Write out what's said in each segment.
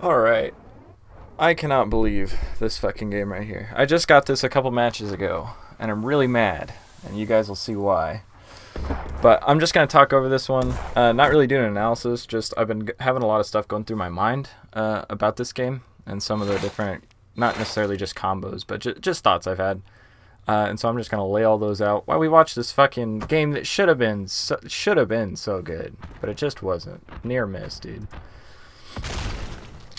Alright. I cannot believe this fucking game right here. I just got this a couple matches ago, and I'm really mad, and you guys will see why. But I'm just going to talk over this one. Not really doing an analysis, just I've been having a lot of stuff going through my mind about this game, and some of the different, not necessarily just combos, but just thoughts I've had. And so I'm just going to lay all those out while we watch this fucking game that should have been so good, but it just wasn't. Near miss, dude.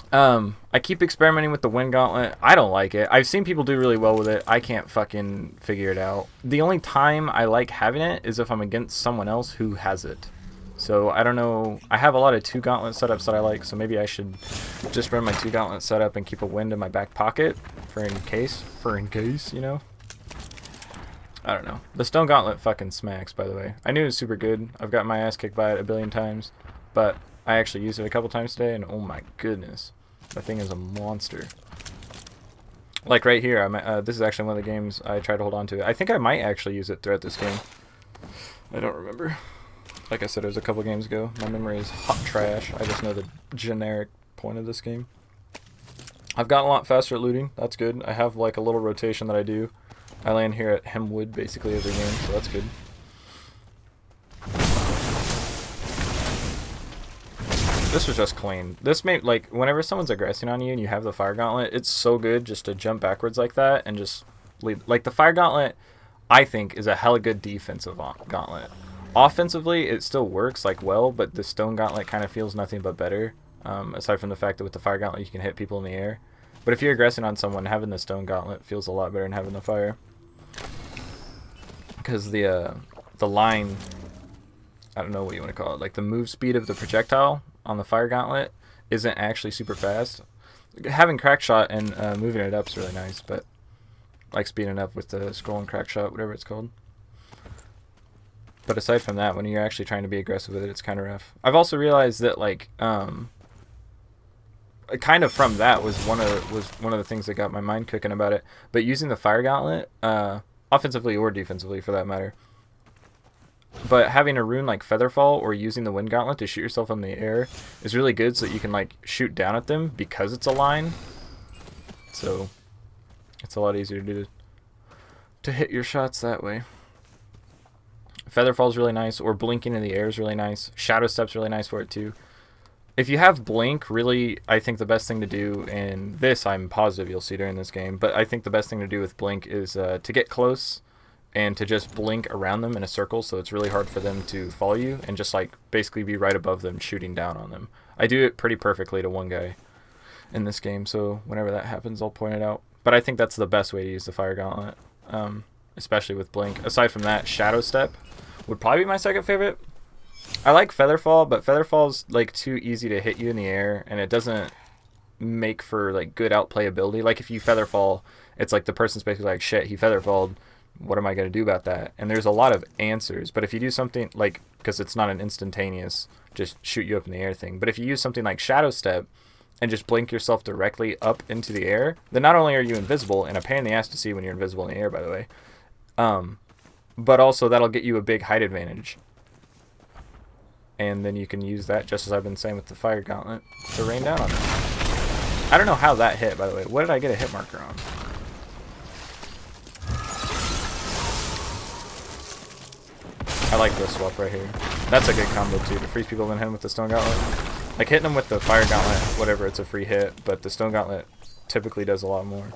I keep experimenting with the Wind Gauntlet. I don't like it. I've seen people do really well with it. I can't fucking figure it out. The only time I like having it is if I'm against someone else who has it. So I don't know. I have a lot of 2 Gauntlet setups that I like, so maybe I should just run my 2 Gauntlet setup and keep a Wind in my back pocket for in case, you know? I don't know. The Stone Gauntlet fucking smacks, by the way. I knew it was super good. I've got my ass kicked by it a billion times, but I actually used it a couple times today, and oh my goodness. That thing is a monster. Like right here, this is actually one of the games I tried to hold on to. I think I might actually use it throughout this game. I don't remember. Like I said, it was a couple games ago. My memory is hot trash. I just know the generic point of this game. I've gotten a lot faster at looting. That's good. I have like a little rotation that I do. I land here at Hemwood basically every game, so that's good. This was just clean. This made, like, whenever someone's aggressing on you and you have the Fire Gauntlet, it's so good just to jump backwards like that and just leave. Like, the Fire Gauntlet, I think, is a hella good defensive gauntlet. Offensively, it still works, like, well, but the Stone Gauntlet kind of feels nothing but better, aside from the fact that with the Fire Gauntlet you can hit people in the air. But if you're aggressing on someone, having the Stone Gauntlet feels a lot better than having the Fire. Because the line, I don't know what you want to call it, like the move speed of the projectile on the Fire Gauntlet isn't actually super fast. Having crack shot and moving it up is really nice, but like speeding up with the scroll and crack shot, whatever it's called. But aside from that, when you're actually trying to be aggressive with it, it's kind of rough. I've also realized that like kind of from that was one of the things that got my mind cooking about it. But using the Fire Gauntlet, offensively or defensively for that matter, but having a rune like Featherfall or using the Wind Gauntlet to shoot yourself in the air is really good so that you can like shoot down at them because it's a line. So it's a lot easier to hit your shots that way. Featherfall is really nice, or blinking in the air is really nice. Shadow Step's really nice for it too. If you have Blink, really, I think the best thing to do, and this I'm positive you'll see during this game, but I think the best thing to do with Blink is to get close and to just blink around them in a circle so it's really hard for them to follow you and just like basically be right above them shooting down on them. I do it pretty perfectly to one guy in this game, so whenever that happens I'll point it out. But I think that's the best way to use the Fire Gauntlet, especially with Blink. Aside from that, Shadow Step would probably be my second favorite. I like Featherfall, but Featherfall's like too easy to hit you in the air and it doesn't make for like good outplayability. Like if you Featherfall, it's like the person's basically like, shit, he Featherfalled, what am I going to do about that? And there's a lot of answers, but if you do something like, because it's not an instantaneous just shoot you up in the air thing, but if you use something like Shadow Step and just blink yourself directly up into the air, then not only are you invisible, and a pain in the ass to see when you're invisible in the air, by the way, but also that'll get you a big height advantage. And then you can use that, just as I've been saying with the Fire Gauntlet, to rain down on them. I don't know how that hit, by the way. What did I get a hit marker on? I like this swap right here. That's a good combo too, to freeze people and hit them with the Stone Gauntlet. Like hitting them with the Fire Gauntlet, whatever, it's a free hit, but the Stone Gauntlet typically does a lot more.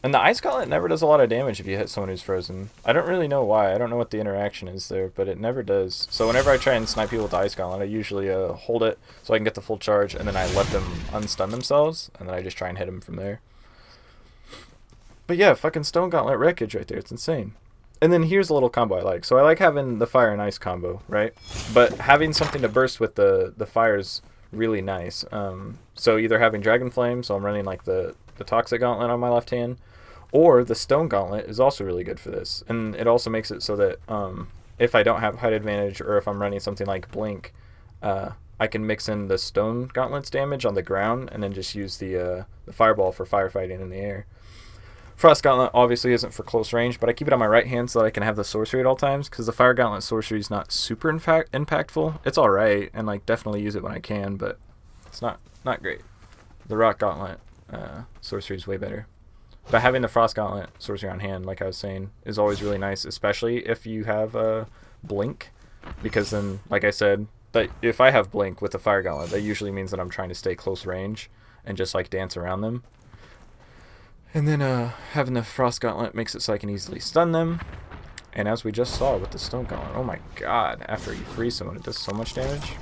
And the Ice Gauntlet never does a lot of damage if you hit someone who's frozen. I don't really know why. I don't know what the interaction is there, but it never does. So whenever I try and snipe people with the Ice Gauntlet, I usually hold it so I can get the full charge, and then I let them unstun themselves, and then I just try and hit them from there. But yeah, fucking Stone Gauntlet wreckage right there. It's insane. And then here's a little combo I like. So I like having the Fire and Ice combo, right? But having something to burst with the fire's really nice. So either having Dragon Flame, so I'm running like the Toxic Gauntlet on my left hand, or the Stone Gauntlet is also really good for this. And it also makes it so that if I don't have height advantage, or if I'm running something like Blink, I can mix in the Stone Gauntlet's damage on the ground and then just use the Fireball for firefighting in the air. Frost Gauntlet obviously isn't for close range, but I keep it on my right hand so that I can have the sorcery at all times, because the Fire Gauntlet sorcery is not super impactful. It's alright, and like definitely use it when I can, but It's not great. The Rock Gauntlet sorcery is way better. But having the Frost Gauntlet sorcery on hand, like I was saying, is always really nice, especially if you have Blink. Because then, like I said, that if I have Blink with the Fire Gauntlet, that usually means that I'm trying to stay close range and just like dance around them. And then having the Frost Gauntlet makes it so I can easily stun them. And as we just saw with the Stone Gauntlet, oh my god, after you freeze someone, it does so much damage.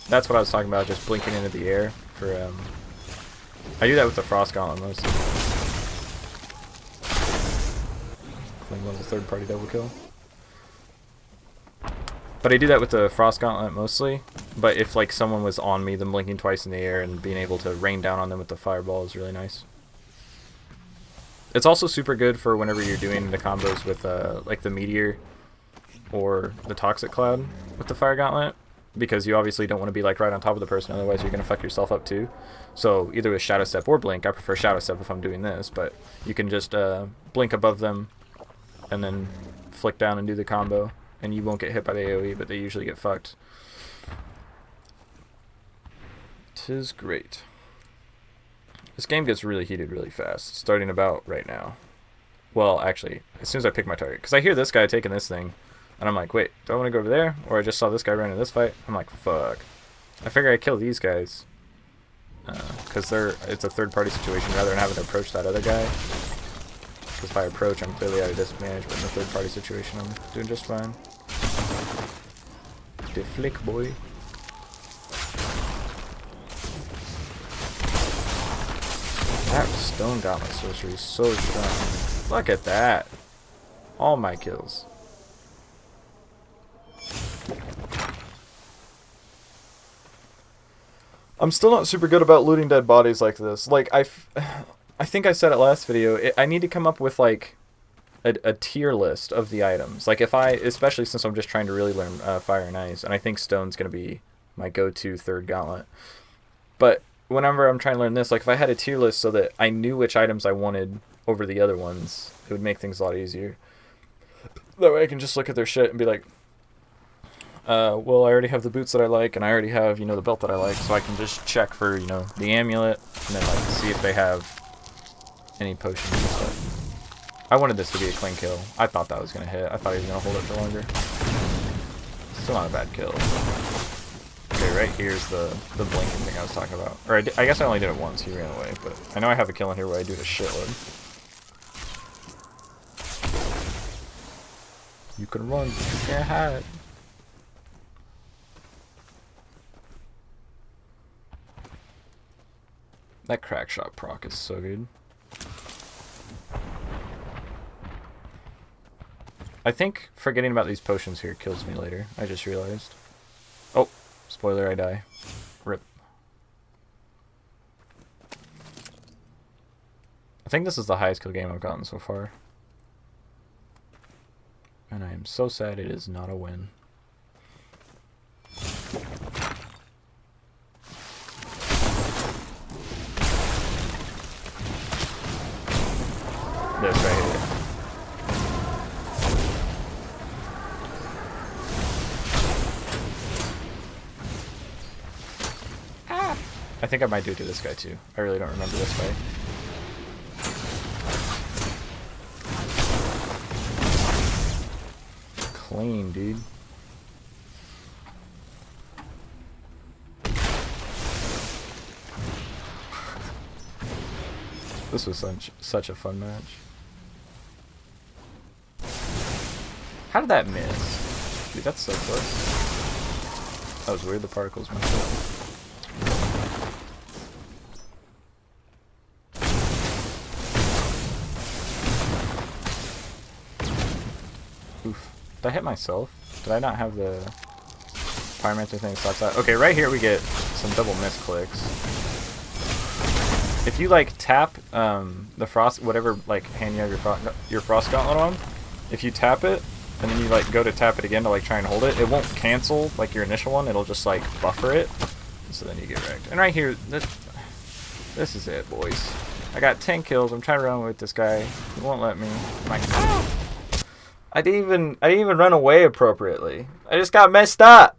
That's what I was talking about, just blinking into the air for, I do that with the Frost Gauntlet mostly. Clean level third party double kill. But I do that with the Frost Gauntlet mostly. But if like someone was on me, then blinking twice in the air and being able to rain down on them with the Fireball is really nice. It's also super good for whenever you're doing the combos with like the Meteor or the Toxic Cloud with the Fire Gauntlet. Because you obviously don't want to be like right on top of the person, otherwise you're going to fuck yourself up too. So either with Shadow Step or Blink, I prefer Shadow Step if I'm doing this, but you can just blink above them and then flick down and do the combo, and you won't get hit by the AoE, but they usually get fucked. 'Tis great. This game gets really heated really fast, starting about right now. Well, actually, as soon as I pick my target, because I hear this guy taking this thing, and I'm like, wait, do I want to go over there? Or I just saw this guy run in this fight. I'm like, fuck. I figure I kill these guys. Because it's a third-party situation rather than having to approach that other guy. Because if I approach, I'm clearly at a disadvantage, but in a third-party situation, I'm doing just fine. The flick, boy. That Stone Gauntlet sorcery is so strong. Look at that. All my kills. I'm still not super good about looting dead bodies like this. Like, I think I said it last video, I need to come up with, like, a tier list of the items. Like, especially since I'm just trying to really learn Fire and Ice, and I think Stone's going to be my go-to third gauntlet. But whenever I'm trying to learn this, like, if I had a tier list so that I knew which items I wanted over the other ones, it would make things a lot easier. That way I can just look at their shit and be like, well, I already have the boots that I like, and I already have, the belt that I like, so I can just check for, the amulet, and then, like, see if they have any potions and stuff. I wanted this to be a clean kill. I thought that was going to hit. I thought he was going to hold it for longer. Still not a bad kill. Okay, right here's the blinking thing I was talking about. Or I guess I only did it once. He ran away, but I know I have a kill in here where I do it a shitload. You can run, but you can't hide. That crack shot proc is so good. I think forgetting about these potions here kills me later. I just realized. Oh, spoiler, I die. Rip. I think this is the highest kill game I've gotten so far. And I am so sad it is not a win. This right here. Ah. I think I might do it to this guy too. I really don't remember this fight. Clean, dude. This was such a fun match. How did that miss? Dude, that's so close. That was weird, the particles messed up. Oof. Did I hit myself? Did I not have the Pyromancer thing that stops that? Okay, right here we get some double misclicks. If you like tap the frost, whatever like hand you have your frost gauntlet on, if you tap it and then you like go to tap it again to like try and hold it, it won't cancel like your initial one. It'll just like buffer it, so then you get wrecked. And right here, this is it, boys. I got 10 kills. I'm trying to run with this guy. He won't let me. I'm like, ah! I didn't even run away appropriately. I just got messed up.